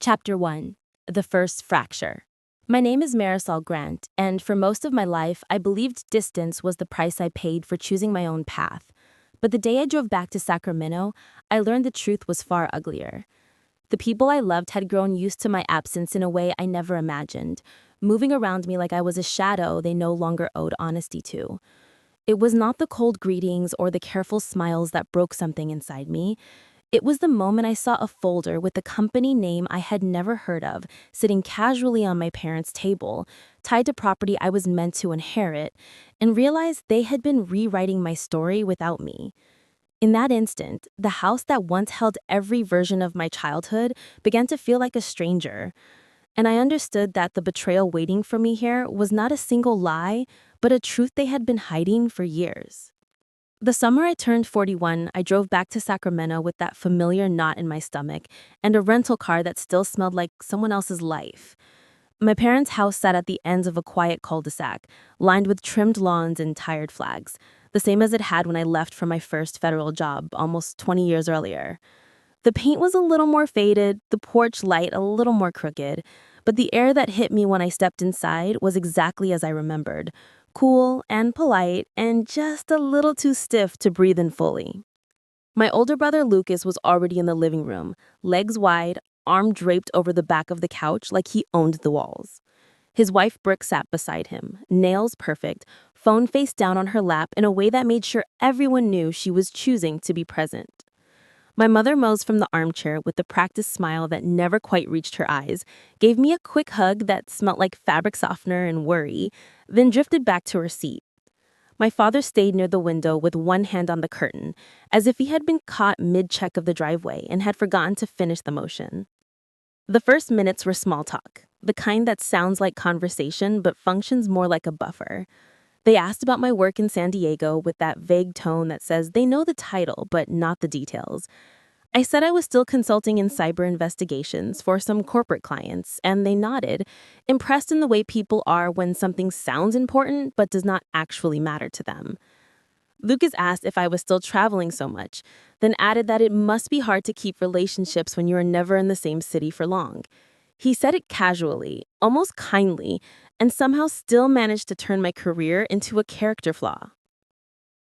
Chapter 1. The First Fracture. My name is Marisol Grant, and for most of my life, I believed distance was the price I paid for choosing my own path. But the day I drove back to Sacramento, I learned the truth was far uglier. The people I loved had grown used to my absence in a way I never imagined, moving around me like I was a shadow they no longer owed honesty to. It was not the cold greetings or the careful smiles that broke something inside me. It was the moment I saw a folder with a company name I had never heard of sitting casually on my parents' table, tied to property I was meant to inherit, and realized they had been rewriting my story without me. In that instant, the house that once held every version of my childhood began to feel like a stranger. And I understood that the betrayal waiting for me here was not a single lie, but a truth they had been hiding for years. The summer I turned 41, I drove back to Sacramento with that familiar knot in my stomach and a rental car that still smelled like someone else's life. My parents' house sat at the ends of a quiet cul-de-sac, lined with trimmed lawns and tired flags, the same as it had when I left for my first federal job almost 20 years earlier. The paint was a little more faded, the porch light a little more crooked, but the air that hit me when I stepped inside was exactly as I remembered. Cool and polite and just a little too stiff to breathe in fully. My older brother Lucas was already in the living room, legs wide, arm draped over the back of the couch like he owned the walls. His wife Brooke sat beside him, nails perfect, phone face down on her lap in a way that made sure everyone knew she was choosing to be present. My mother Mose from the armchair with the practiced smile that never quite reached her eyes, gave me a quick hug that smelt like fabric softener and worry, then drifted back to her seat. My father stayed near the window with one hand on the curtain, as if he had been caught mid-check of the driveway and had forgotten to finish the motion. The first minutes were small talk, the kind that sounds like conversation but functions more like a buffer. They asked about my work in San Diego with that vague tone that says they know the title but not the details. I said I was still consulting in cyber investigations for some corporate clients, and they nodded, impressed in the way people are when something sounds important but does not actually matter to them. Lucas asked if I was still traveling so much, then added that it must be hard to keep relationships when you are never in the same city for long. He said it casually, almost kindly, and somehow still managed to turn my career into a character flaw.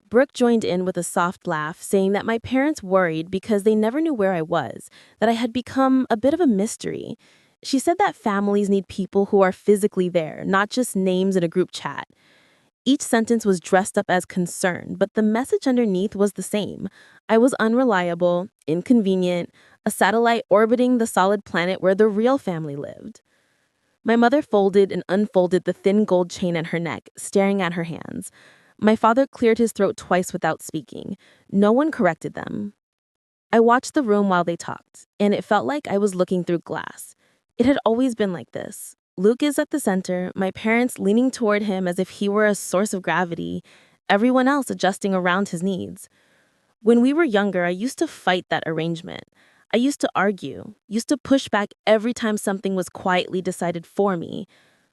Brooke joined in with a soft laugh, saying that my parents worried because they never knew where I was, that I had become a bit of a mystery. She said that families need people who are physically there, not just names in a group chat. Each sentence was dressed up as concern, but the message underneath was the same. I was unreliable, inconvenient, a satellite orbiting the solid planet where the real family lived. My mother folded and unfolded the thin gold chain at her neck, staring at her hands. My father cleared his throat twice without speaking. No one corrected them. I watched the room while they talked, and it felt like I was looking through glass. It had always been like this. Luke is at the center, my parents leaning toward him as if he were a source of gravity, everyone else adjusting around his needs. When we were younger, I used to fight that arrangement. I used to argue, used to push back every time something was quietly decided for me.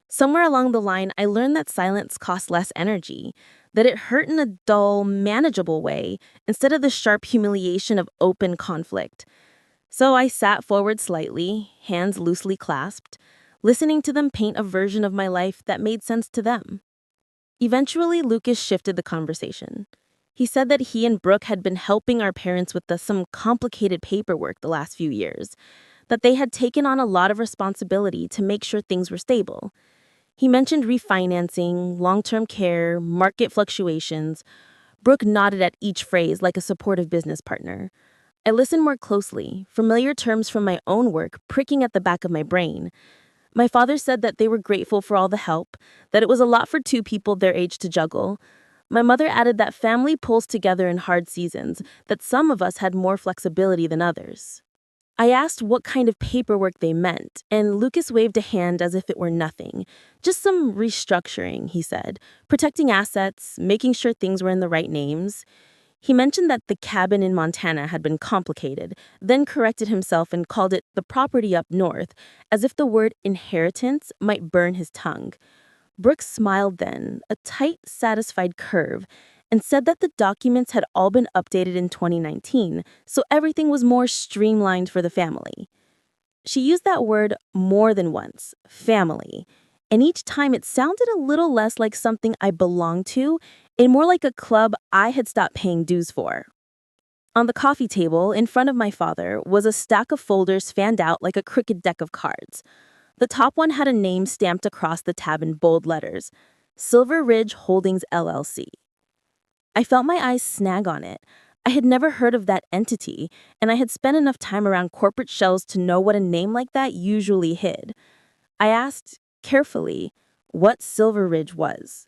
Somewhere along the line, I learned that silence cost less energy, that it hurt in a dull, manageable way, instead of the sharp humiliation of open conflict. So I sat forward slightly, hands loosely clasped, listening to them paint a version of my life that made sense to them. Eventually, Lucas shifted the conversation. He said that he and Brooke had been helping our parents with some complicated paperwork the last few years, that they had taken on a lot of responsibility to make sure things were stable. He mentioned refinancing, long-term care, market fluctuations. Brooke nodded at each phrase like a supportive business partner. I listened more closely, familiar terms from my own work pricking at the back of my brain. My father said that they were grateful for all the help, that it was a lot for two people their age to juggle. My mother added that family pulls together in hard seasons, that some of us had more flexibility than others. I asked what kind of paperwork they meant, and Lucas waved a hand as if it were nothing. Just some restructuring, he said, protecting assets, making sure things were in the right names. He mentioned that the cabin in Montana had been complicated, then corrected himself and called it the property up north, as if the word inheritance might burn his tongue. Brooke smiled then, a tight, satisfied curve, and said that the documents had all been updated in 2019, so everything was more streamlined for the family. She used that word more than once, family. And each time it sounded a little less like something I belonged to and more like a club I had stopped paying dues for. On the coffee table, in front of my father, was a stack of folders fanned out like a crooked deck of cards. The top one had a name stamped across the tab in bold letters, Silver Ridge Holdings LLC. I felt my eyes snag on it. I had never heard of that entity, and I had spent enough time around corporate shells to know what a name like that usually hid. I asked, carefully, what Silver Ridge was.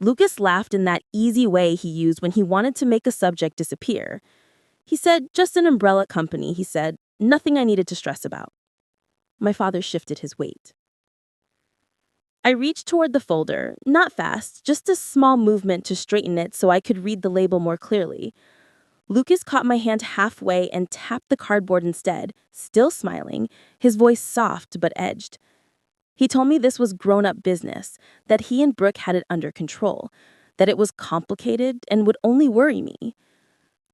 Lucas laughed in that easy way he used when he wanted to make a subject disappear. He said, just an umbrella company, he said, nothing I needed to stress about. My father shifted his weight. I reached toward the folder, not fast, just a small movement to straighten it so I could read the label more clearly. Lucas caught my hand halfway and tapped the cardboard instead, still smiling, his voice soft but edged. He told me this was grown-up business, that he and Brooke had it under control, that it was complicated and would only worry me.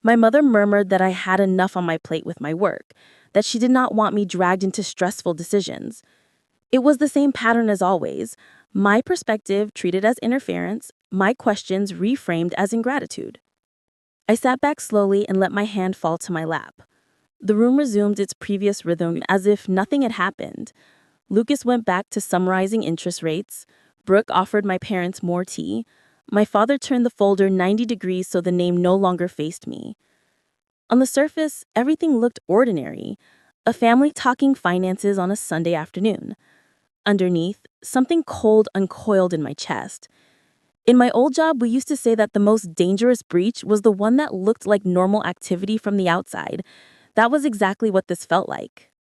My mother murmured that I had enough on my plate with my work, that she did not want me dragged into stressful decisions. It was the same pattern as always, my perspective treated as interference, my questions reframed as ingratitude. I sat back slowly and let my hand fall to my lap. The room resumed its previous rhythm as if nothing had happened. Lucas went back to summarizing interest rates. Brooke offered my parents more tea. My father turned the folder 90 degrees so the name no longer faced me. On the surface, everything looked ordinary. A family talking finances on a Sunday afternoon. Underneath, something cold uncoiled in my chest. In my old job, we used to say that the most dangerous breach was the one that looked like normal activity from the outside. That was exactly what this felt like.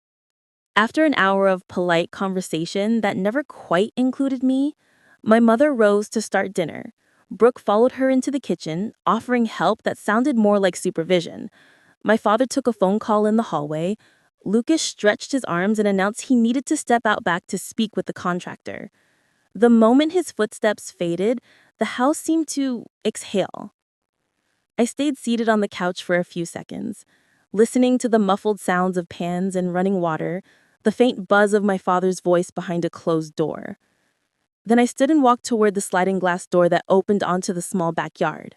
After an hour of polite conversation that never quite included me, my mother rose to start dinner. Brooke followed her into the kitchen, offering help that sounded more like supervision. My father took a phone call in the hallway. Lucas stretched his arms and announced he needed to step out back to speak with the contractor. The moment his footsteps faded, the house seemed to exhale. I stayed seated on the couch for a few seconds, listening to the muffled sounds of pans and running water, the faint buzz of my father's voice behind a closed door. Then I stood and walked toward the sliding glass door that opened onto the small backyard.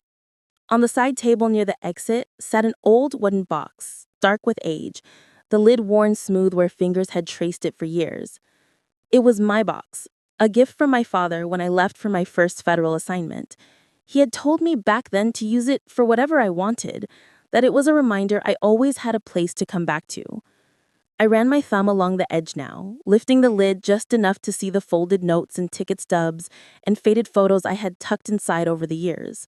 On the side table near the exit sat an old wooden box, dark with age, the lid worn smooth where fingers had traced it for years. It was my box, a gift from my father when I left for my first federal assignment. He had told me back then to use it for whatever I wanted, that it was a reminder I always had a place to come back to. I ran my thumb along the edge now, lifting the lid just enough to see the folded notes and ticket stubs and faded photos I had tucked inside over the years.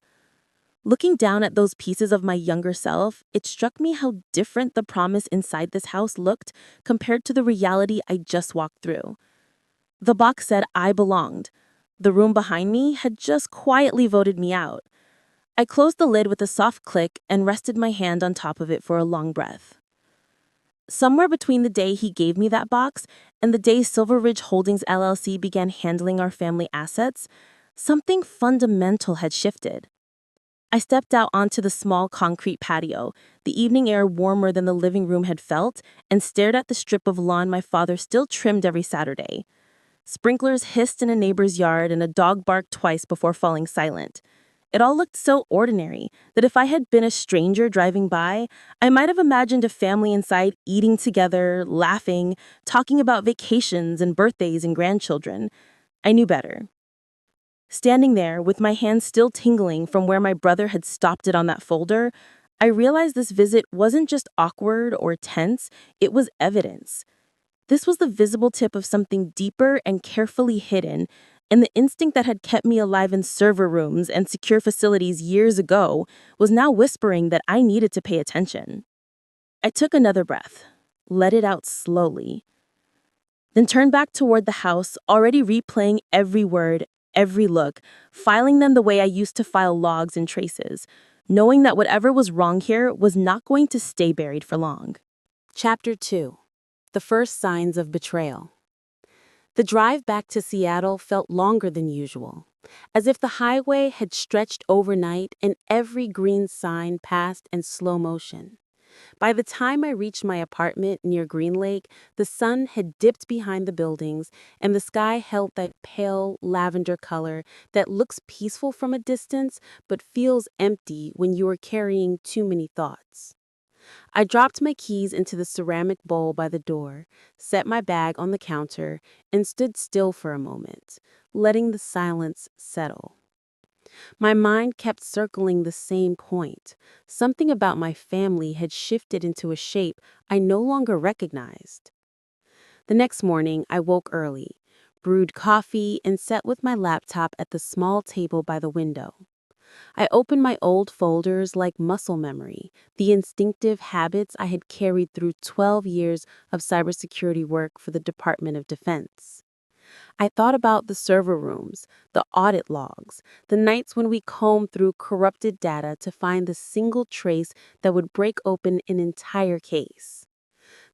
Looking down at those pieces of my younger self, it struck me how different the promise inside this house looked compared to the reality I just walked through. The box said I belonged. The room behind me had just quietly voted me out. I closed the lid with a soft click and rested my hand on top of it for a long breath. Somewhere between the day he gave me that box and the day Silver Ridge Holdings LLC began handling our family assets, something fundamental had shifted. I stepped out onto the small concrete patio, the evening air warmer than the living room had felt, and stared at the strip of lawn my father still trimmed every Saturday. Sprinklers hissed in a neighbor's yard and a dog barked twice before falling silent. It all looked so ordinary that if I had been a stranger driving by, I might have imagined a family inside eating together, laughing, talking about vacations and birthdays and grandchildren. I knew better. Standing there, with my hands still tingling from where my brother had stopped it on that folder, I realized this visit wasn't just awkward or tense, it was evidence. This was the visible tip of something deeper and carefully hidden, and the instinct that had kept me alive in server rooms and secure facilities years ago was now whispering that I needed to pay attention. I took another breath, let it out slowly, then turned back toward the house, already replaying every word, every look, filing them the way I used to file logs and traces, knowing that whatever was wrong here was not going to stay buried for long. Chapter 2. The First Signs of Betrayal. The drive back to Seattle felt longer than usual, as if the highway had stretched overnight and every green sign passed in slow motion. By the time I reached my apartment near Green Lake, the sun had dipped behind the buildings, and the sky held that pale lavender color that looks peaceful from a distance but feels empty when you are carrying too many thoughts. I dropped my keys into the ceramic bowl by the door, set my bag on the counter, and stood still for a moment, letting the silence settle. My mind kept circling the same point. Something about my family had shifted into a shape I no longer recognized. The next morning, I woke early, brewed coffee, and sat with my laptop at the small table by the window. I opened my old folders like muscle memory, the instinctive habits I had carried through 12 years of cybersecurity work for the Department of Defense. I thought about the server rooms, the audit logs, the nights when we combed through corrupted data to find the single trace that would break open an entire case.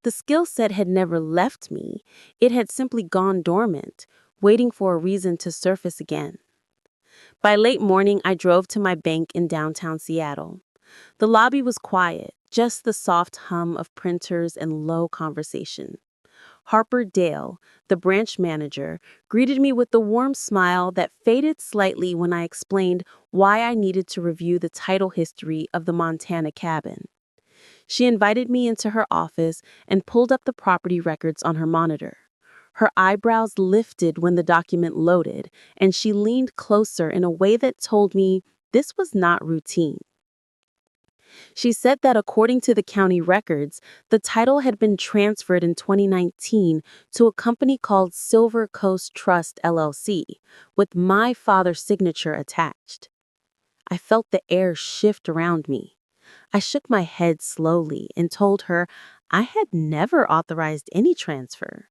The skill set had never left me, it had simply gone dormant, waiting for a reason to surface again. By late morning, I drove to my bank in downtown Seattle. The lobby was quiet, just the soft hum of printers and low conversation. Harper Dale, the branch manager, greeted me with the warm smile that faded slightly when I explained why I needed to review the title history of the Montana cabin. She invited me into her office and pulled up the property records on her monitor. Her eyebrows lifted when the document loaded, and she leaned closer in a way that told me this was not routine. She said that according to the county records, the title had been transferred in 2019 to a company called Silver Coast Trust LLC, with my father's signature attached. I felt the air shift around me. I shook my head slowly and told her I had never authorized any transfer.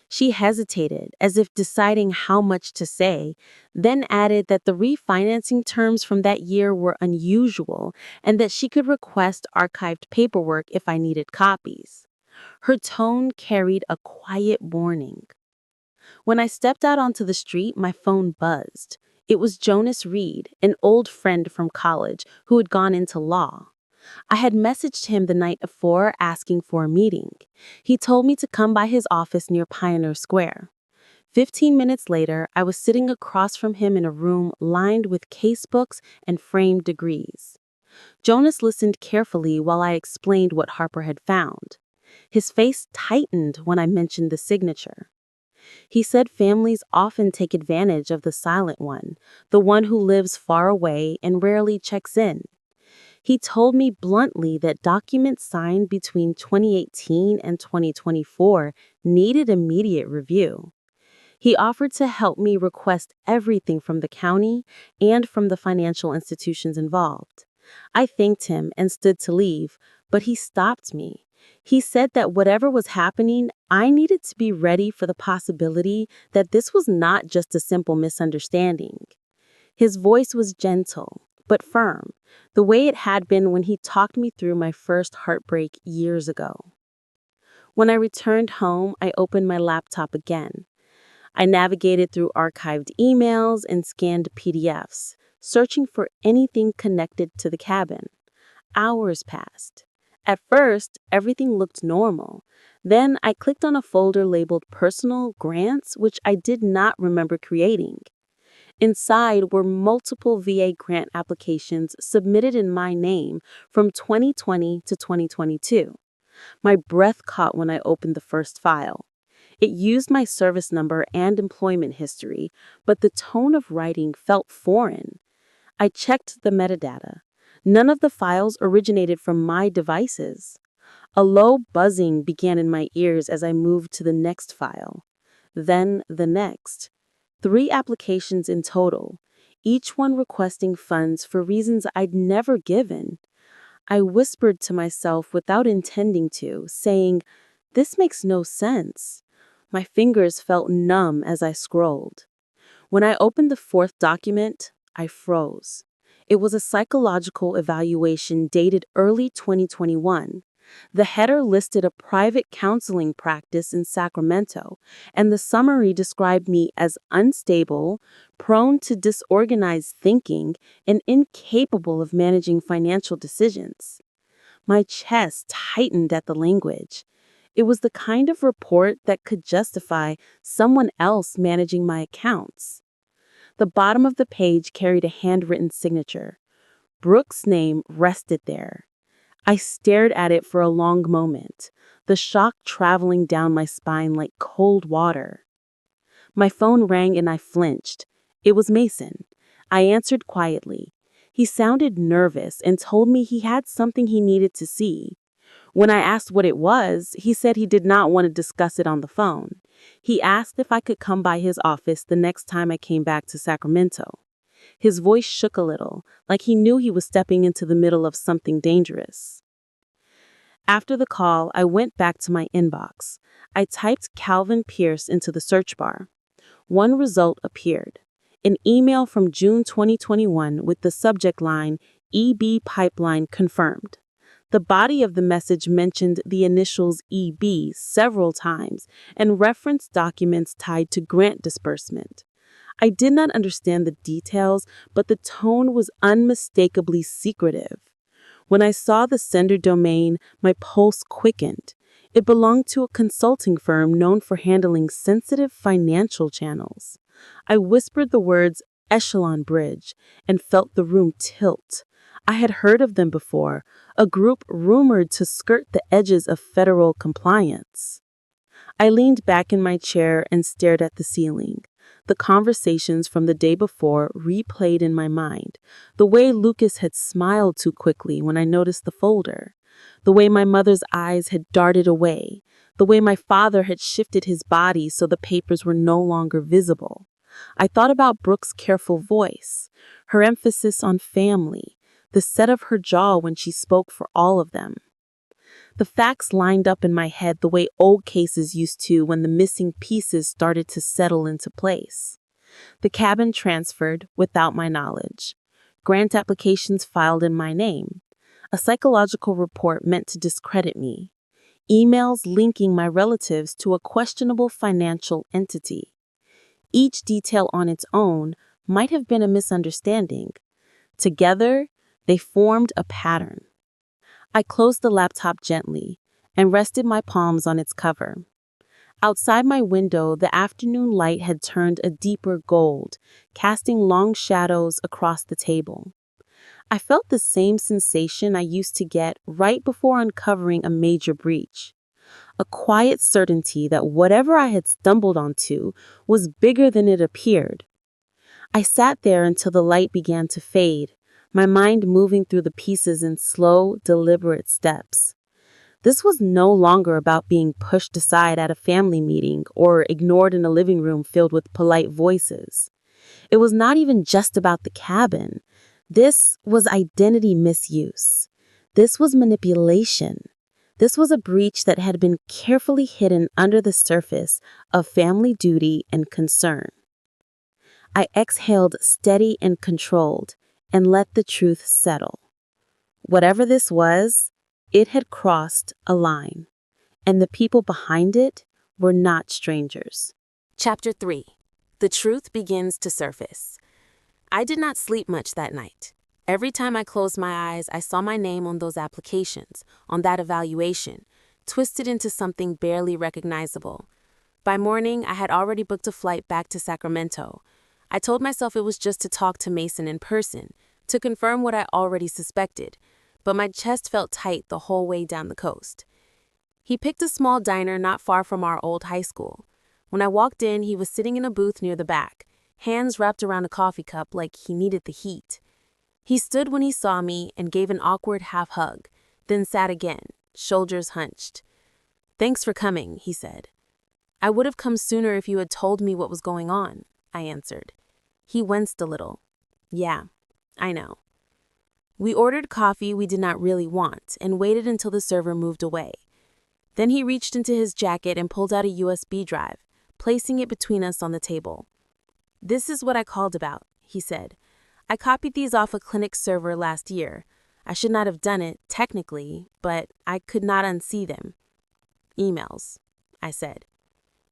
She hesitated, as if deciding how much to say, then added that the refinancing terms from that year were unusual and that she could request archived paperwork if I needed copies. Her tone carried a quiet warning. When I stepped out onto the street, my phone buzzed. It was Jonas Reed, an old friend from college who had gone into law. I had messaged him the night before asking for a meeting. He told me to come by his office near Pioneer Square. 15 minutes later, I was sitting across from him in a room lined with casebooks and framed degrees. Jonas listened carefully while I explained what Harper had found. His face tightened when I mentioned the signature. He said families often take advantage of the silent one, the one who lives far away and rarely checks in. He told me bluntly that documents signed between 2018 and 2024 needed immediate review. He offered to help me request everything from the county and from the financial institutions involved. I thanked him and stood to leave, but he stopped me. He said that whatever was happening, I needed to be ready for the possibility that this was not just a simple misunderstanding. His voice was gentle, but firm, the way it had been when he talked me through my first heartbreak years ago. When I returned home, I opened my laptop again. I navigated through archived emails and scanned PDFs, searching for anything connected to the cabin. Hours passed. At first, everything looked normal. Then I clicked on a folder labeled Personal Grants, which I did not remember creating. Inside were multiple VA grant applications submitted in my name from 2020 to 2022. My breath caught when I opened the first file. It used my service number and employment history, but the tone of writing felt foreign. I checked the metadata. None of the files originated from my devices. A low buzzing began in my ears as I moved to the next file. Then the next. 3 applications in total, each one requesting funds for reasons I'd never given. I whispered to myself without intending to, saying, "This makes no sense." My fingers felt numb as I scrolled. When I opened the 4th document, I froze. It was a psychological evaluation dated early 2021. The header listed a private counseling practice in Sacramento, and the summary described me as unstable, prone to disorganized thinking, and incapable of managing financial decisions. My chest tightened at the language. It was the kind of report that could justify someone else managing my accounts. The bottom of the page carried a handwritten signature. Brooke's name rested there. I stared at it for a long moment, the shock traveling down my spine like cold water. My phone rang and I flinched. It was Mason. I answered quietly. He sounded nervous and told me he had something he needed to see. When I asked what it was, he said he did not want to discuss it on the phone. He asked if I could come by his office the next time I came back to Sacramento. His voice shook a little, like he knew he was stepping into the middle of something dangerous. After the call, I went back to my inbox. I typed Calvin Pierce into the search bar. One result appeared. An email from June 2021 with the subject line, EB Pipeline Confirmed. The body of the message mentioned the initials EB several times and referenced documents tied to grant disbursement. I did not understand the details, but the tone was unmistakably secretive. When I saw the sender domain, my pulse quickened. It belonged to a consulting firm known for handling sensitive financial channels. I whispered the words Echelon Bridge and felt the room tilt. I had heard of them before, a group rumored to skirt the edges of federal compliance. I leaned back in my chair and stared at the ceiling. The conversations from the day before replayed in my mind. The way Lucas had smiled too quickly when I noticed the folder. The way my mother's eyes had darted away. The way my father had shifted his body so the papers were no longer visible. I thought about Brooke's careful voice, her emphasis on family, the set of her jaw when she spoke for all of them. The facts lined up in my head the way old cases used to when the missing pieces started to settle into place. The cabin transferred without my knowledge. Grant applications filed in my name. A psychological report meant to discredit me. Emails linking my relatives to a questionable financial entity. Each detail on its own might have been a misunderstanding. Together, they formed a pattern. I closed the laptop gently and rested my palms on its cover. Outside my window, the afternoon light had turned a deeper gold, casting long shadows across the table. I felt the same sensation I used to get right before uncovering a major breach. A quiet certainty that whatever I had stumbled onto was bigger than it appeared. I sat there until the light began to fade, my mind moving through the pieces in slow, deliberate steps. This was no longer about being pushed aside at a family meeting or ignored in a living room filled with polite voices. It was not even just about the cabin. This was identity misuse. This was manipulation. This was a breach that had been carefully hidden under the surface of family duty and concern. I exhaled steady and controlled and let the truth settle. Whatever this was, it had crossed a line, and the people behind it were not strangers. Chapter 3. The truth begins to surface. I did not sleep much that night. Every time I closed my eyes, I saw my name on those applications, on that evaluation, twisted into something barely recognizable. By morning, I had already booked a flight back to Sacramento. I told myself it was just to talk to Mason in person, to confirm what I already suspected, but my chest felt tight the whole way down the coast. He picked a small diner not far from our old high school. When I walked in, he was sitting in a booth near the back, hands wrapped around a coffee cup like he needed the heat. He stood when he saw me and gave an awkward half hug, then sat again, shoulders hunched. "Thanks for coming," he said. "I would have come sooner if you had told me what was going on," I answered. He winced a little. "Yeah, I know." We ordered coffee we did not really want and waited until the server moved away. Then he reached into his jacket and pulled out a USB drive, placing it between us on the table. "This is what I called about," he said. "I copied these off a clinic server last year. I should not have done it, technically, but I could not unsee them." "Emails," I said.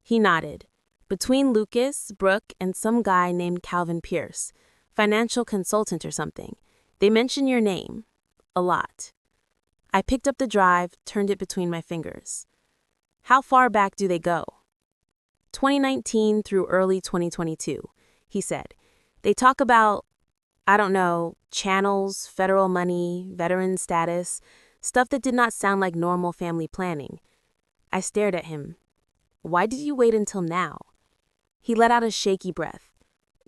He nodded. "Between Lucas, Brooke, and some guy named Calvin Pierce, financial consultant or something. They mention your name. A lot." I picked up the drive, turned it between my fingers. How far back do they go? 2019 through early 2022, he said. They talk about, I don't know, channels, federal money, veteran status, stuff that did not sound like normal family planning. I stared at him. Why did you wait until now? He let out a shaky breath.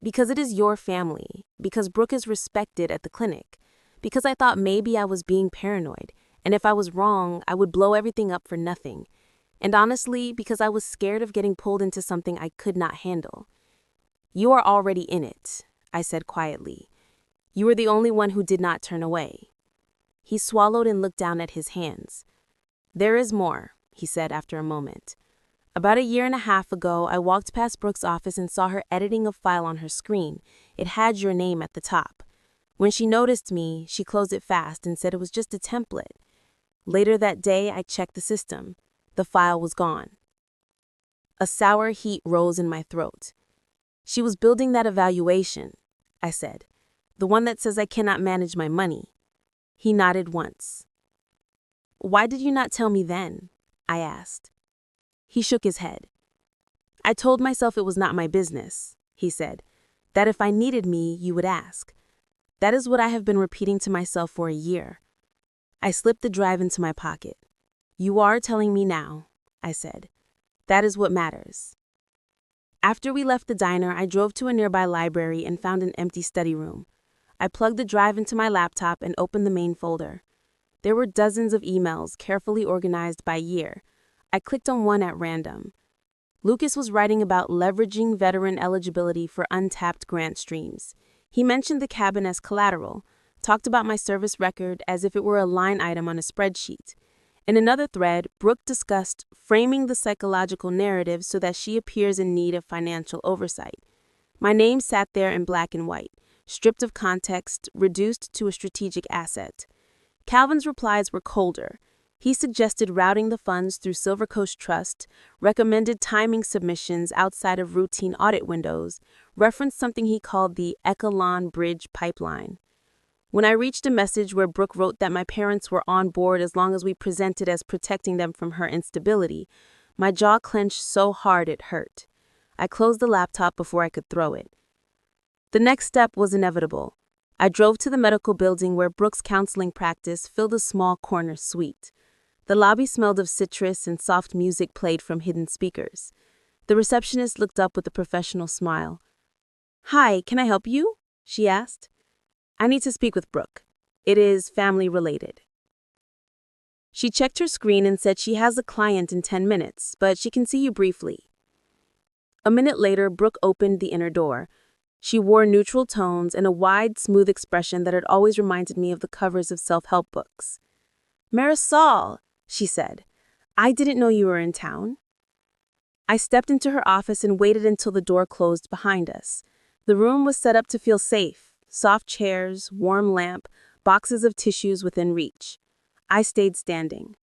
Because it is your family, because Brooke is respected at the clinic, because I thought maybe I was being paranoid, and if I was wrong, I would blow everything up for nothing. And honestly, because I was scared of getting pulled into something I could not handle. You are already in it, I said quietly. You were the only one who did not turn away. He swallowed and looked down at his hands. There is more, he said after a moment. About 1.5 years ago, I walked past Brooke's office and saw her editing a file on her screen. It had your name at the top. When she noticed me, she closed it fast and said it was just a template. Later that day, I checked the system. The file was gone. A sour heat rose in my throat. She was building that evaluation, I said. The one that says I cannot manage my money. He nodded once. Why did you not tell me then? I asked. He shook his head. I told myself it was not my business, he said. That if I needed me, you would ask. That is what I have been repeating to myself for 1 year. I slipped the drive into my pocket. You are telling me now, I said. That is what matters. After we left the diner, I drove to a nearby library and found an empty study room. I plugged the drive into my laptop and opened the main folder. There were dozens of emails, carefully organized by year. I clicked on one at random. Lucas was writing about leveraging veteran eligibility for untapped grant streams. He mentioned the cabin as collateral, talked about my service record as if it were a line item on a spreadsheet. In another thread, Brooke discussed framing the psychological narrative so that she appears in need of financial oversight. My name sat there in black and white, stripped of context, reduced to a strategic asset. Calvin's replies were colder. He suggested routing the funds through Silver Coast Trust, recommended timing submissions outside of routine audit windows, referenced something he called the Echelon Bridge Pipeline. When I reached a message where Brooke wrote that my parents were on board as long as we presented as protecting them from her instability, my jaw clenched so hard it hurt. I closed the laptop before I could throw it. The next step was inevitable. I drove to the medical building where Brooke's counseling practice filled a small corner suite. The lobby smelled of citrus and soft music played from hidden speakers. The receptionist looked up with a professional smile. Hi, can I help you? She asked. I need to speak with Brooke. It is family related. She checked her screen and said she has a client in 10 minutes, but she can see you briefly. A minute later, Brooke opened the inner door. She wore neutral tones and a wide, smooth expression that had always reminded me of the covers of self-help books. Marisol, she said, I didn't know you were in town. I stepped into her office and waited until the door closed behind us. The room was set up to feel safe. Soft chairs, warm lamp, boxes of tissues within reach. I stayed standing.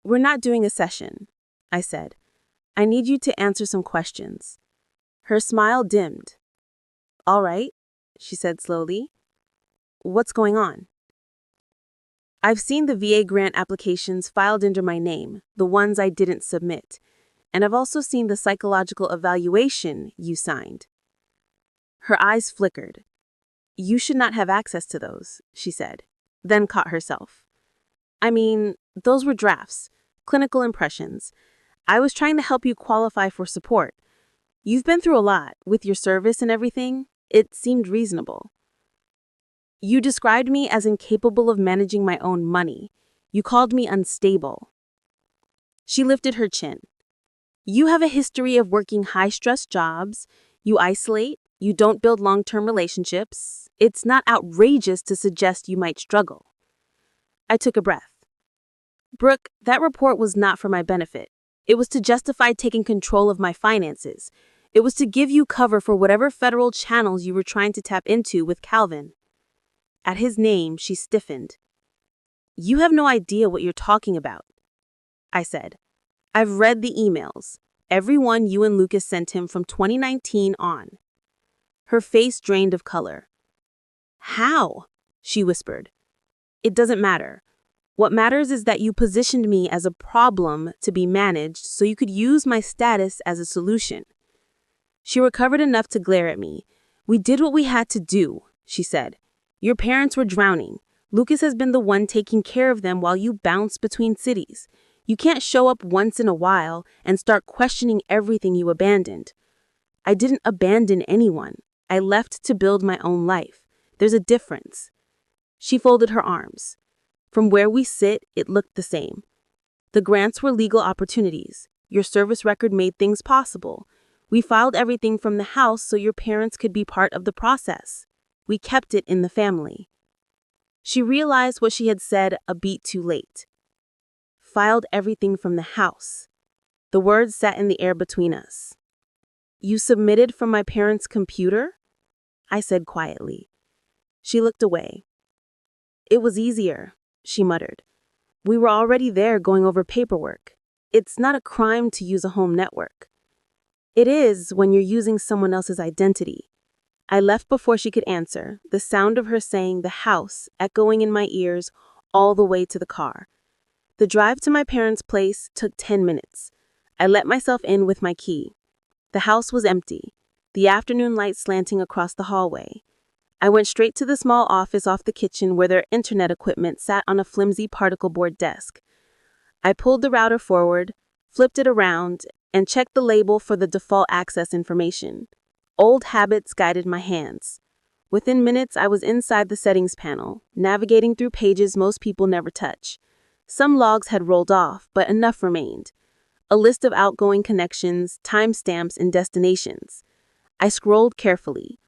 We're not doing a session, I said. I need you to answer some questions. Her smile dimmed. All right, she said slowly. What's going on? I've seen the VA grant applications filed under my name, the ones I didn't submit, and I've also seen the psychological evaluation you signed. Her eyes flickered. You should not have access to those, she said, then caught herself. I mean, those were drafts, clinical impressions. I was trying to help you qualify for support. You've been through a lot, with your service and everything. It seemed reasonable. You described me as incapable of managing my own money. You called me unstable. She lifted her chin. You have a history of working high-stress jobs. You isolate. You don't build long-term relationships. It's not outrageous to suggest you might struggle. I took a breath. Brooke, that report was not for my benefit. It was to justify taking control of my finances. It was to give you cover for whatever federal channels you were trying to tap into with Calvin. At his name, she stiffened. You have no idea what you're talking about, I said. I've read the emails, every one you and Lucas sent him from 2019 on. Her face drained of color. How? She whispered. It doesn't matter. What matters is that you positioned me as a problem to be managed so you could use my status as a solution. She recovered enough to glare at me. We did what we had to do, she said. Your parents were drowning. Lucas has been the one taking care of them while you bounce between cities. You can't show up once in a while and start questioning everything you abandoned. I didn't abandon anyone. I left to build my own life. There's a difference. She folded her arms. From where we sit, it looked the same. The grants were legal opportunities. Your service record made things possible. We filed everything from the house so your parents could be part of the process. We kept it in the family. She realized what she had said a beat too late. Filed everything from the house. The words sat in the air between us. You submitted from my parents' computer? I said quietly. She looked away. It was easier, she muttered. We were already there going over paperwork. It's not a crime to use a home network. It is when you're using someone else's identity. I left before she could answer, the sound of her saying the house echoing in my ears all the way to the car. The drive to my parents' place took 10 minutes. I let myself in with my key. The house was empty, the afternoon light slanting across the hallway. I went straight to the small office off the kitchen where their internet equipment sat on a flimsy particle board desk. I pulled the router forward, flipped it around, and checked the label for the default access information. Old habits guided my hands. Within minutes, I was inside the settings panel, navigating through pages most people never touch. Some logs had rolled off, but enough remained. A list of outgoing connections, timestamps, and destinations. I scrolled carefully.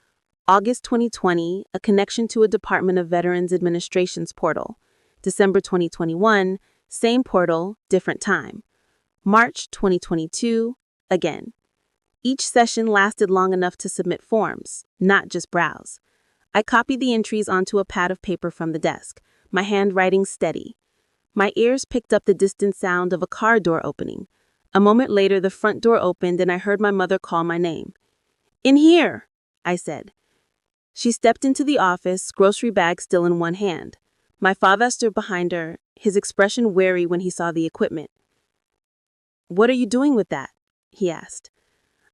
August 2020, a connection to a Department of Veterans Administration's portal. December 2021, same portal, different time. March 2022, again. Each session lasted long enough to submit forms, not just browse. I copied the entries onto a pad of paper from the desk, my handwriting steady. My ears picked up the distant sound of a car door opening. A moment later, the front door opened and I heard my mother call my name. In here, I said. She stepped into the office, grocery bag still in one hand. My father stood behind her, his expression wary when he saw the equipment. What are you doing with that? He asked.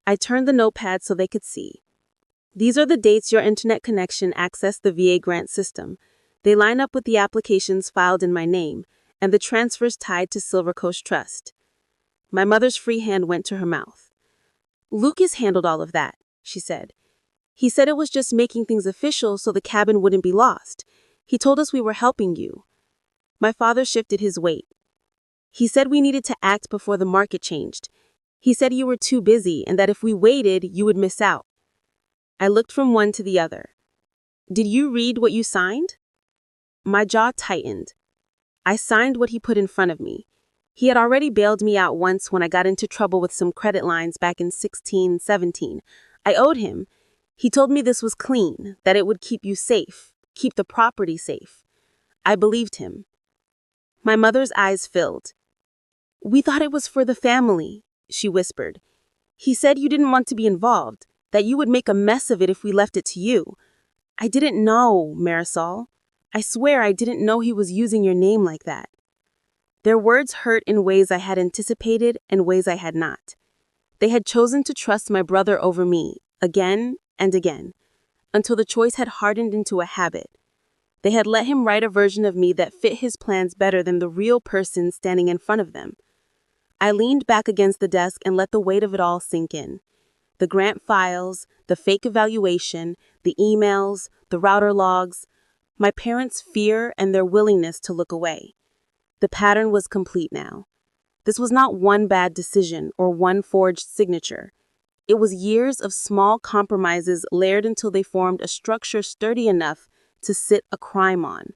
I turned the notepad so they could see. These are the dates your internet connection accessed the VA grant system. They line up with the applications filed in my name and the transfers tied to Silver Coast Trust. My mother's free hand went to her mouth. Lucas handled all of that, she said. He said it was just making things official so the cabin wouldn't be lost. He told us we were helping you. My father shifted his weight. He said we needed to act before the market changed. He said you were too busy and that if we waited, you would miss out. I looked from one to the other. Did you read what you signed? My jaw tightened. I signed what he put in front of me. He had already bailed me out once when I got into trouble with some credit lines back in 16-17. I owed him. He told me this was clean, that it would keep you safe, keep the property safe. I believed him. My mother's eyes filled. We thought it was for the family, she whispered. He said you didn't want to be involved, that you would make a mess of it if we left it to you. I didn't know, Marisol. I swear I didn't know he was using your name like that. Their words hurt in ways I had anticipated and ways I had not. They had chosen to trust my brother over me, again and again, until the choice had hardened into a habit. They had let him write a version of me that fit his plans better than the real person standing in front of them. I leaned back against the desk and let the weight of it all sink in. The grant files, the fake evaluation, the emails, the router logs, my parents' fear and their willingness to look away. The pattern was complete now. This was not one bad decision or one forged signature. It was years of small compromises layered until they formed a structure sturdy enough to sit a crime on.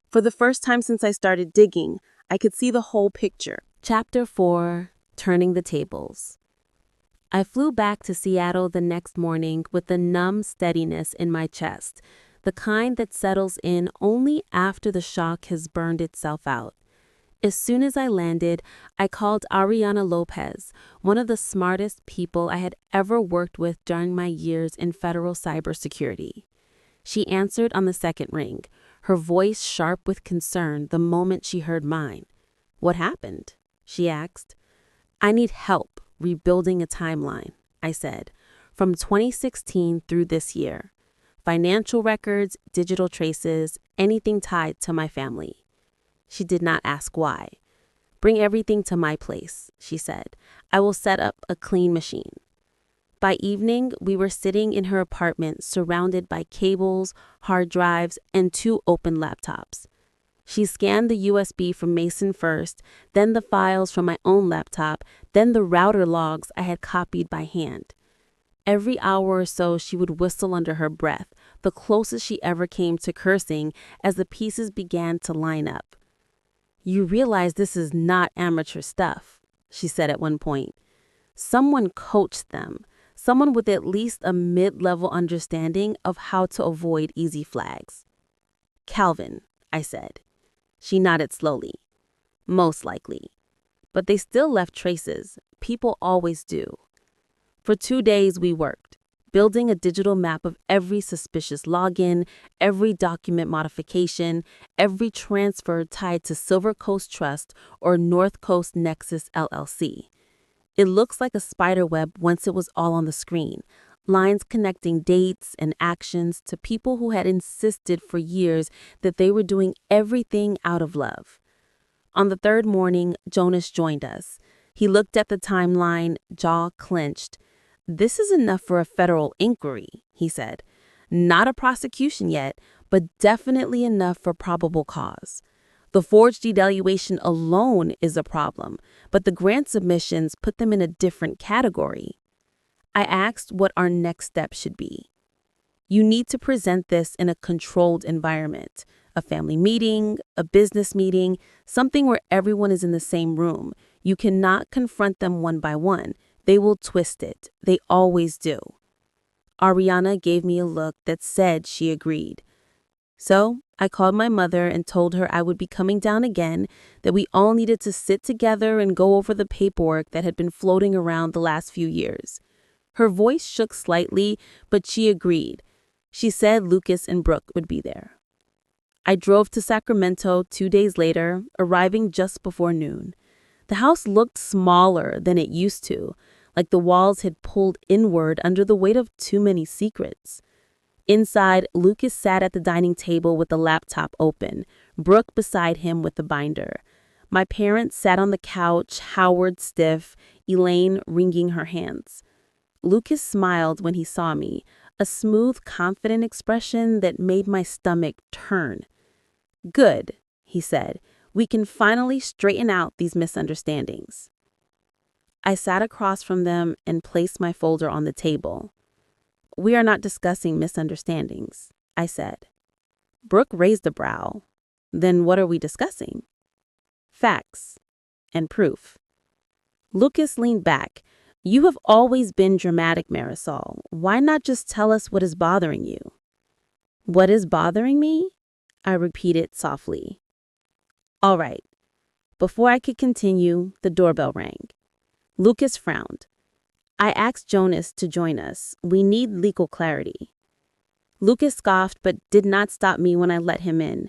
For the first time since I started digging, I could see the whole picture. Chapter 4, Turning the Tables. I flew back to Seattle the next morning with a numb steadiness in my chest, the kind that settles in only after the shock has burned itself out. As soon as I landed, I called Ariana Lopez, one of the smartest people I had ever worked with during my years in federal cybersecurity. She answered on the second ring, her voice sharp with concern the moment she heard mine. "What happened?" she asked. "I need help rebuilding a timeline," I said, "from 2016 through this year. Financial records, digital traces, anything tied to my family." She did not ask why. "Bring everything to my place," she said. "I will set up a clean machine." By evening, we were sitting in her apartment surrounded by cables, hard drives, and 2 open laptops. She scanned the USB from Mason first, then the files from my own laptop, then the router logs I had copied by hand. Every hour or so, she would whistle under her breath, the closest she ever came to cursing as the pieces began to line up. "You realize this is not amateur stuff," she said at one point. "Someone coached them. Someone with at least a mid-level understanding of how to avoid easy flags." "Calvin," I said. She nodded slowly. "Most likely. But they still left traces. People always do." For 2 days we worked, building a digital map of every suspicious login, every document modification, every transfer tied to Silver Coast Trust or North Coast Nexus LLC. It looks like a spider web once it was all on the screen, lines connecting dates and actions to people who had insisted for years that they were doing everything out of love. On the 3rd morning, Jonas joined us. He looked at the timeline, jaw clenched. "This is enough for a federal inquiry," he said. "Not a prosecution yet, but definitely enough for probable cause. The forged devaluation alone is a problem, but the grant submissions put them in a different category." I asked what our next step should be. "You need to present this in a controlled environment, a family meeting, a business meeting, something where everyone is in the same room. You cannot confront them one by one. They will twist it. They always do." Ariana gave me a look that said she agreed. So I called my mother and told her I would be coming down again, that we all needed to sit together and go over the paperwork that had been floating around the last few years. Her voice shook slightly, but she agreed. She said Lucas and Brooke would be there. I drove to Sacramento 2 days later, arriving just before noon. The house looked smaller than it used to, like the walls had pulled inward under the weight of too many secrets. Inside, Lucas sat at the dining table with the laptop open, Brooke beside him with the binder. My parents sat on the couch, Howard stiff, Elaine wringing her hands. Lucas smiled when he saw me, a smooth, confident expression that made my stomach turn. "Good," he said. "We can finally straighten out these misunderstandings." I sat across from them and placed my folder on the table. "We are not discussing misunderstandings," I said. Brooke raised a brow. "Then what are we discussing?" "Facts and proof." Lucas leaned back. "You have always been dramatic, Marisol. Why not just tell us what is bothering you?" "What is bothering me?" I repeated softly. "All right." Before I could continue, the doorbell rang. Lucas frowned. "I asked Jonas to join us. We need legal clarity." Lucas scoffed but did not stop me when I let him in.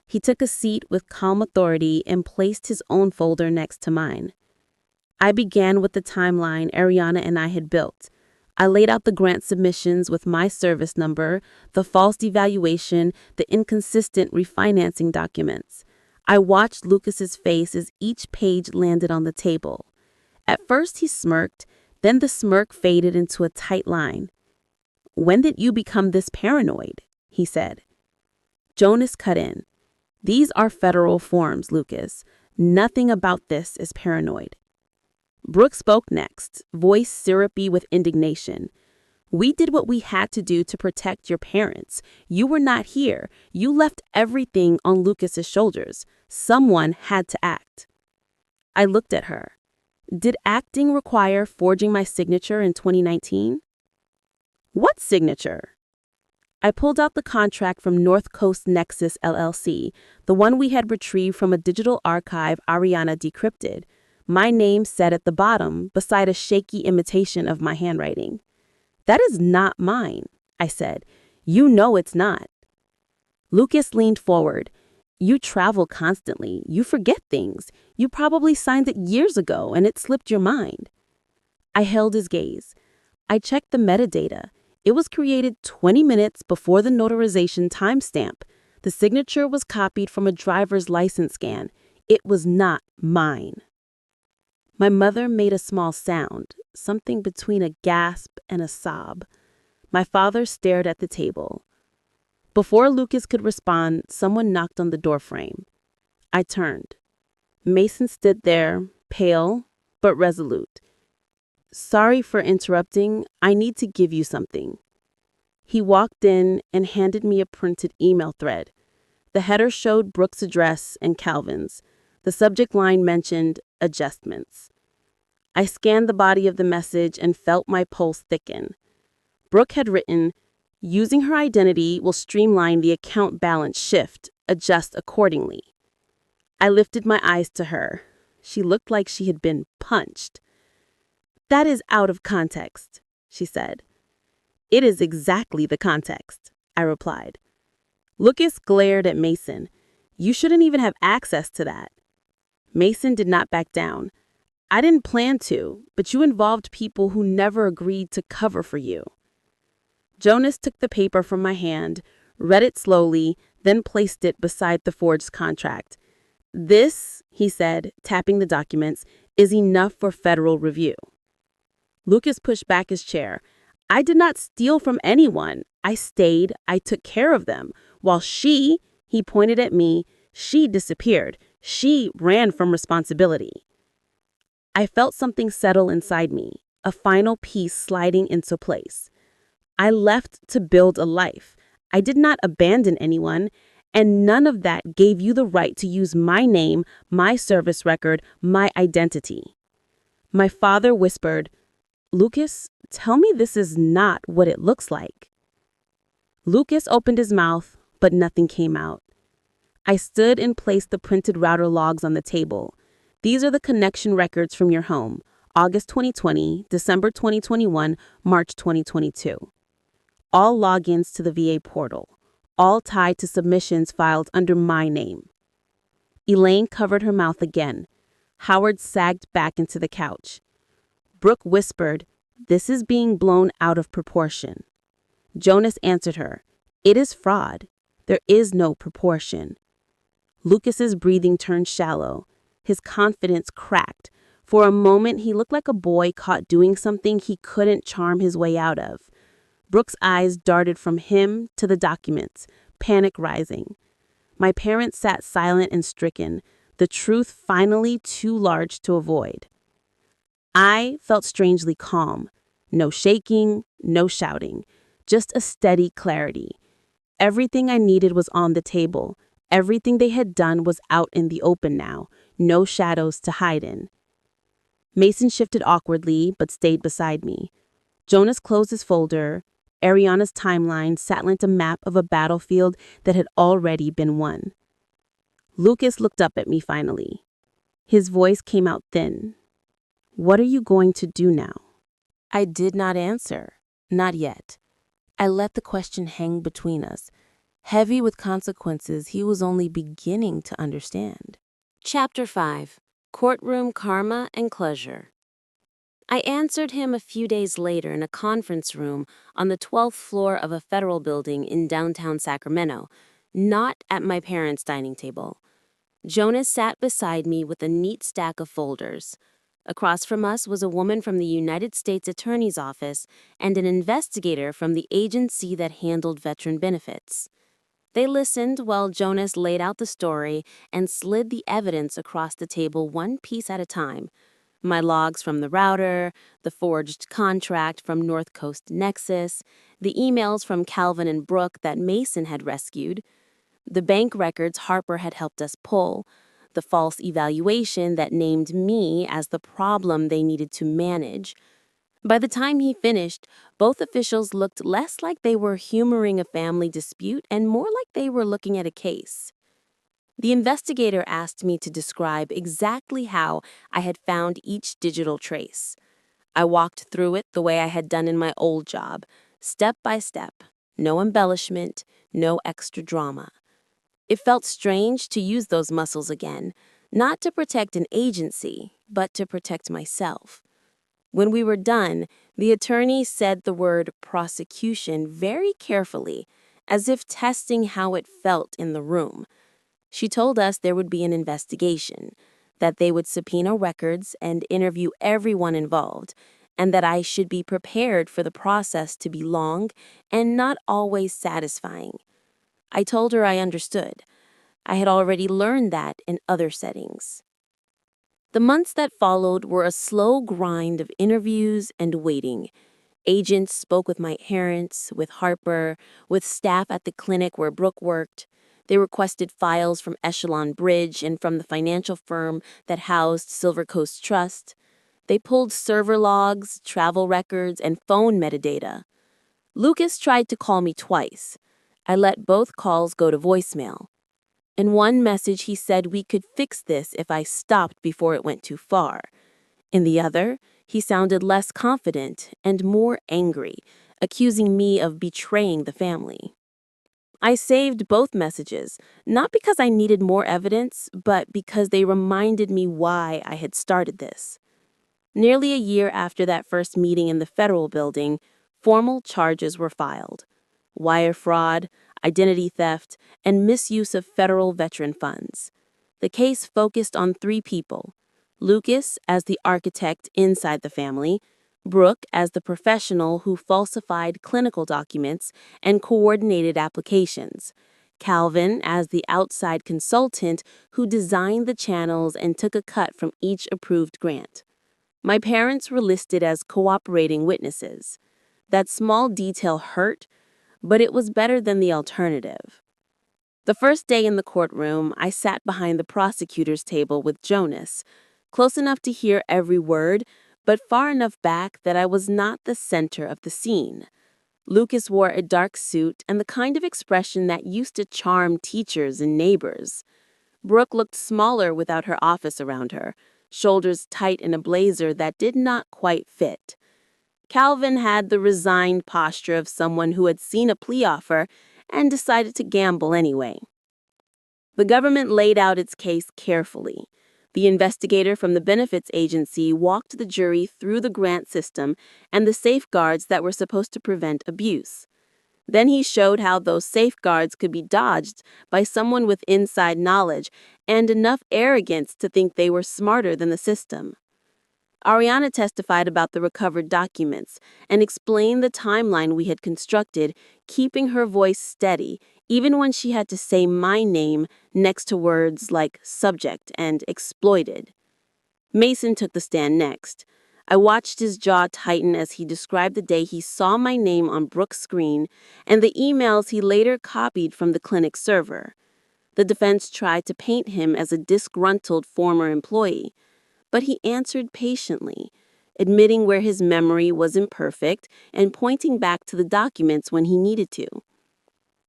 He took a seat with calm authority and placed his own folder next to mine. I began with the timeline Ariana and I had built. I laid out the grant submissions with my service number, the false devaluation, the inconsistent refinancing documents. I watched Lucas's face as each page landed on the table. At first he smirked, then the smirk faded into a tight line. "When did you become this paranoid?" he said. Jonas cut in. "These are federal forms, Lucas. Nothing about this is paranoid." Brooke spoke next, voice syrupy with indignation. "We did what we had to do to protect your parents. You were not here. You left everything on Lucas's shoulders. Someone had to act." I looked at her. Did acting require forging my signature in 2019? "What signature?" I pulled out the contract from North Coast Nexus LLC, the one we had retrieved from a digital archive Ariana decrypted. My name sat at the bottom, beside a shaky imitation of my handwriting. "That is not mine," I said. "You know it's not." Lucas leaned forward. You travel constantly. You forget things. You probably signed it years ago and it slipped your mind. I held his gaze. I checked the metadata. It was created 20 minutes before the notarization timestamp. The signature was copied from a driver's license scan. It was not mine. My mother made a small sound, something between a gasp and a sob. My father stared at the table. Before Lucas could respond, someone knocked on the doorframe. I turned. Mason stood there, pale but resolute. Sorry for interrupting. I need to give you something. He walked in and handed me a printed email thread. The header showed Brooke's address and Calvin's. The subject line mentioned adjustments. I scanned the body of the message and felt my pulse thicken. Brooke had written, using her identity will streamline the account balance shift, adjust accordingly. I lifted my eyes to her. She looked like she had been punched. That is out of context, she said. It is exactly the context, I replied. Lucas glared at Mason. You shouldn't even have access to that. Mason did not back down. I didn't plan to, but you involved people who never agreed to cover for you. Jonas took the paper from my hand, read it slowly, then placed it beside the forged contract. This, he said, tapping the documents, is enough for federal review. Lucas pushed back his chair. I did not steal from anyone. I stayed. I took care of them. While she, he pointed at me, she disappeared. She ran from responsibility. I felt something settle inside me, a final piece sliding into place. I left to build a life. I did not abandon anyone, and none of that gave you the right to use my name, my service record, my identity. My father whispered, Lucas, tell me this is not what it looks like. Lucas opened his mouth, but nothing came out. I stood and placed the printed router logs on the table. These are the connection records from your home, August 2020, December 2021, March 2022. All logins to the VA portal, all tied to submissions filed under my name. Elaine covered her mouth again. Howard sagged back into the couch. Brooke whispered, this is being blown out of proportion. Jonas answered her, it is fraud. There is no proportion. Lucas's breathing turned shallow. His confidence cracked. For a moment, he looked like a boy caught doing something he couldn't charm his way out of. Brooke's eyes darted from him to the documents, panic rising. My parents sat silent and stricken, the truth finally too large to avoid. I felt strangely calm. No shaking, no shouting, just a steady clarity. Everything I needed was on the table. Everything they had done was out in the open now, no shadows to hide in. Mason shifted awkwardly, but stayed beside me. Jonas closed his folder. Ariana's timeline sat a map of a battlefield that had already been won. Lucas looked up at me finally. His voice came out thin. What are you going to do now? I did not answer. Not yet. I let the question hang between us. Heavy with consequences he was only beginning to understand. Chapter 5. Courtroom Karma and Closure. I answered him a few days later in a conference room on the 12th floor of a federal building in downtown Sacramento, not at my parents' dining table. Jonas sat beside me with a neat stack of folders. Across from us was a woman from the United States Attorney's Office and an investigator from the agency that handled veteran benefits. They listened while Jonas laid out the story and slid the evidence across the table one piece at a time. My logs from the router, the forged contract from North Coast Nexus, the emails from Calvin and Brooke that Mason had rescued, the bank records Harper had helped us pull, the false evaluation that named me as the problem they needed to manage. By the time he finished, both officials looked less like they were humoring a family dispute and more like they were looking at a case. The investigator asked me to describe exactly how I had found each digital trace. I walked through it the way I had done in my old job, step by step, no embellishment, no extra drama. It felt strange to use those muscles again, not to protect an agency, but to protect myself. When we were done, the attorney said the word prosecution very carefully, as if testing how it felt in the room. She told us there would be an investigation, that they would subpoena records and interview everyone involved, and that I should be prepared for the process to be long and not always satisfying. I told her I understood. I had already learned that in other settings. The months that followed were a slow grind of interviews and waiting. Agents spoke with my parents, with Harper, with staff at the clinic where Brooke worked. They requested files from Echelon Bridge and from the financial firm that housed Silver Coast Trust. They pulled server logs, travel records, and phone metadata. Lucas tried to call me twice. I let both calls go to voicemail. In one message, he said we could fix this if I stopped before it went too far. In the other, he sounded less confident and more angry, accusing me of betraying the family. I saved both messages, not because I needed more evidence, but because they reminded me why I had started this. Nearly a year after that first meeting in the federal building, formal charges were filed: wire fraud, identity theft, and misuse of federal veteran funds. The case focused on three people: Lucas as the architect inside the family, Brooke as the professional who falsified clinical documents and coordinated applications, Calvin as the outside consultant who designed the channels and took a cut from each approved grant. My parents were listed as cooperating witnesses. That small detail hurt, but it was better than the alternative. The first day in the courtroom, I sat behind the prosecutor's table with Jonas, close enough to hear every word, but far enough back that I was not the center of the scene. Lucas wore a dark suit and the kind of expression that used to charm teachers and neighbors. Brooke looked smaller without her office around her, shoulders tight in a blazer that did not quite fit. Calvin had the resigned posture of someone who had seen a plea offer and decided to gamble anyway. The government laid out its case carefully. The investigator from the benefits agency walked the jury through the grant system and the safeguards that were supposed to prevent abuse. Then he showed how those safeguards could be dodged by someone with inside knowledge and enough arrogance to think they were smarter than the system. Ariana testified about the recovered documents and explained the timeline we had constructed, keeping her voice steady, even when she had to say my name next to words like subject and exploited. Mason took the stand next. I watched his jaw tighten as he described the day he saw my name on Brooke's screen and the emails he later copied from the clinic server. The defense tried to paint him as a disgruntled former employee, but he answered patiently, admitting where his memory was imperfect and pointing back to the documents when he needed to.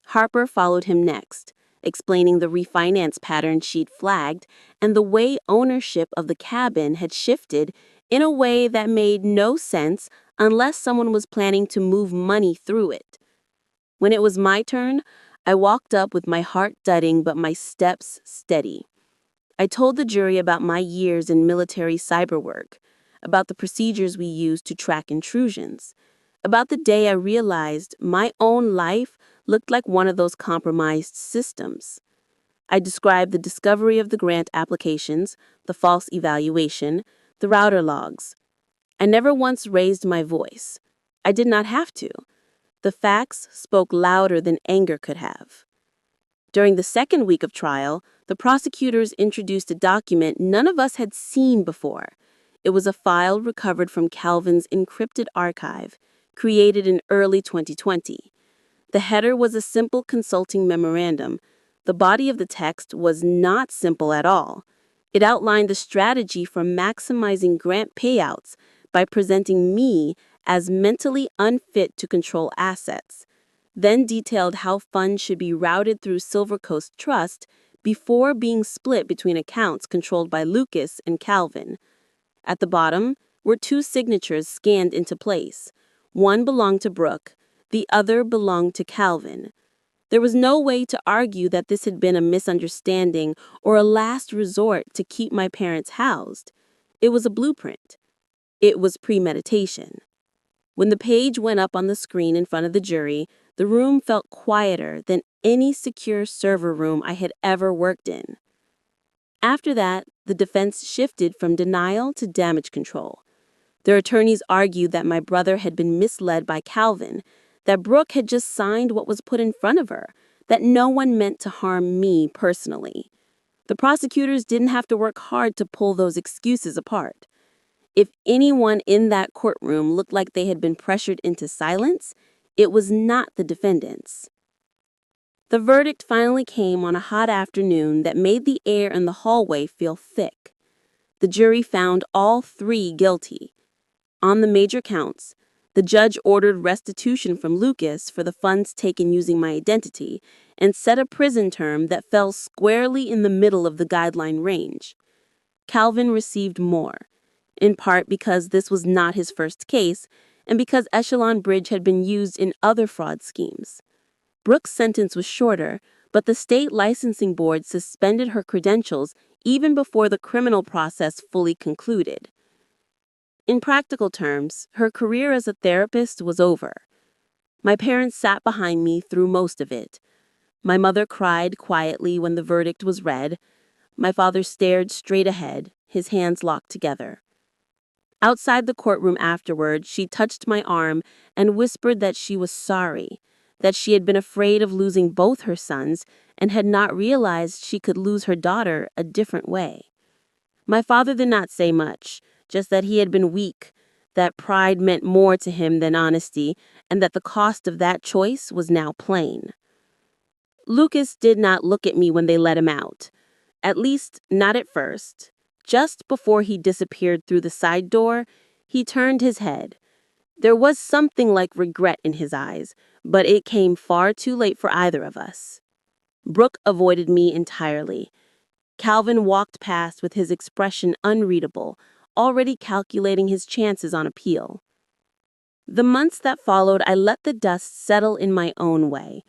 Harper followed him next, explaining the refinance pattern she'd flagged and the way ownership of the cabin had shifted in a way that made no sense unless someone was planning to move money through it. When it was my turn, I walked up with my heart thudding but my steps steady. I told the jury about my years in military cyber work, about the procedures we used to track intrusions, about the day I realized my own life looked like one of those compromised systems. I described the discovery of the grant applications, the false evaluation, the router logs. I never once raised my voice. I did not have to. The facts spoke louder than anger could have. During the second week of trial, the prosecutors introduced a document none of us had seen before. It was a file recovered from Calvin's encrypted archive, created in early 2020. The header was a simple consulting memorandum. The body of the text was not simple at all. It outlined the strategy for maximizing grant payouts by presenting me as mentally unfit to control assets, then detailed how funds should be routed through Silver Coast Trust before being split between accounts controlled by Lucas and Calvin. At the bottom were two signatures scanned into place. One belonged to Brooke, the other belonged to Calvin. There was no way to argue that this had been a misunderstanding or a last resort to keep my parents housed. It was a blueprint. It was premeditation. When the page went up on the screen in front of the jury, the room felt quieter than any secure server room I had ever worked in. After that, the defense shifted from denial to damage control. Their attorneys argued that my brother had been misled by Calvin, that Brooke had just signed what was put in front of her, that no one meant to harm me personally. The prosecutors didn't have to work hard to pull those excuses apart. If anyone in that courtroom looked like they had been pressured into silence, it was not the defendants. The verdict finally came on a hot afternoon that made the air in the hallway feel thick. The jury found all three guilty. On the major counts, the judge ordered restitution from Lucas for the funds taken using my identity and set a prison term that fell squarely in the middle of the guideline range. Calvin received more, in part because this was not his first case and because Echelon Bridge had been used in other fraud schemes. Brooke's sentence was shorter, but the state licensing board suspended her credentials even before the criminal process fully concluded. In practical terms, her career as a therapist was over. My parents sat behind me through most of it. My mother cried quietly when the verdict was read. My father stared straight ahead, his hands locked together. Outside the courtroom afterward, she touched my arm and whispered that she was sorry, that she had been afraid of losing both her sons and had not realized she could lose her daughter a different way. My father did not say much, just that he had been weak, that pride meant more to him than honesty, and that the cost of that choice was now plain. Lucas did not look at me when they let him out. At least, not at first. Just before he disappeared through the side door, he turned his head. There was something like regret in his eyes, but it came far too late for either of us. Brooke avoided me entirely. Calvin walked past with his expression unreadable, already calculating his chances on appeal. The months that followed, I let the dust settle in my own way.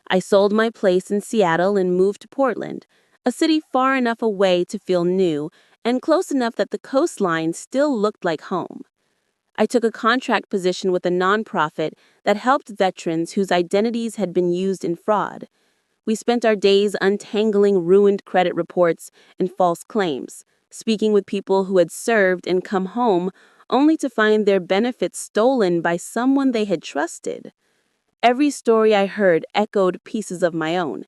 I sold my place in Seattle and moved to Portland, a city far enough away to feel new and close enough that the coastline still looked like home. I took a contract position with a nonprofit that helped veterans whose identities had been used in fraud. We spent our days untangling ruined credit reports and false claims, speaking with people who had served and come home only to find their benefits stolen by someone they had trusted. Every story I heard echoed pieces of my own,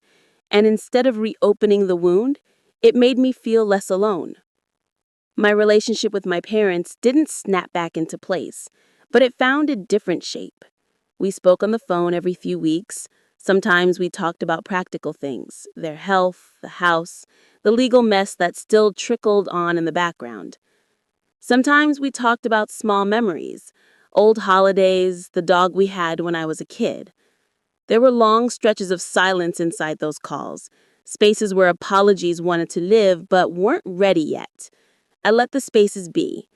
and instead of reopening the wound, it made me feel less alone. My relationship with my parents didn't snap back into place, but it found a different shape. We spoke on the phone every few weeks. Sometimes we talked about practical things, their health, the house, the legal mess that still trickled on in the background. Sometimes we talked about small memories, old holidays, the dog we had when I was a kid. There were long stretches of silence inside those calls, spaces where apologies wanted to live but weren't ready yet. I let the spaces be.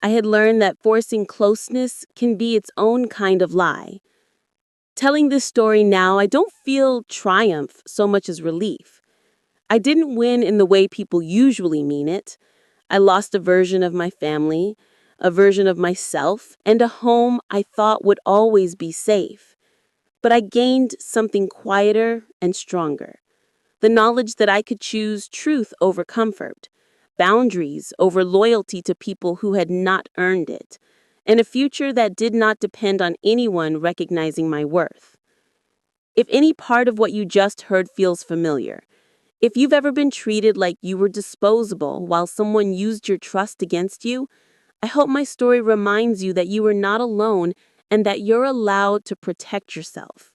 I had learned that forcing closeness can be its own kind of lie. Telling this story now, I don't feel triumph so much as relief. I didn't win in the way people usually mean it. I lost a version of my family, a version of myself, and a home I thought would always be safe. But I gained something quieter and stronger. The knowledge that I could choose truth over comfort, boundaries over loyalty to people who had not earned it, and a future that did not depend on anyone recognizing my worth. If any part of what you just heard feels familiar, if you've ever been treated like you were disposable while someone used your trust against you, I hope my story reminds you that you are not alone and that you're allowed to protect yourself.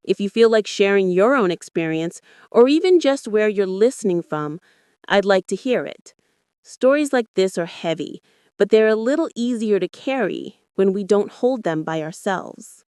If you feel like sharing your own experience, or even just where you're listening from, I'd like to hear it. Stories like this are heavy, but they're a little easier to carry when we don't hold them by ourselves.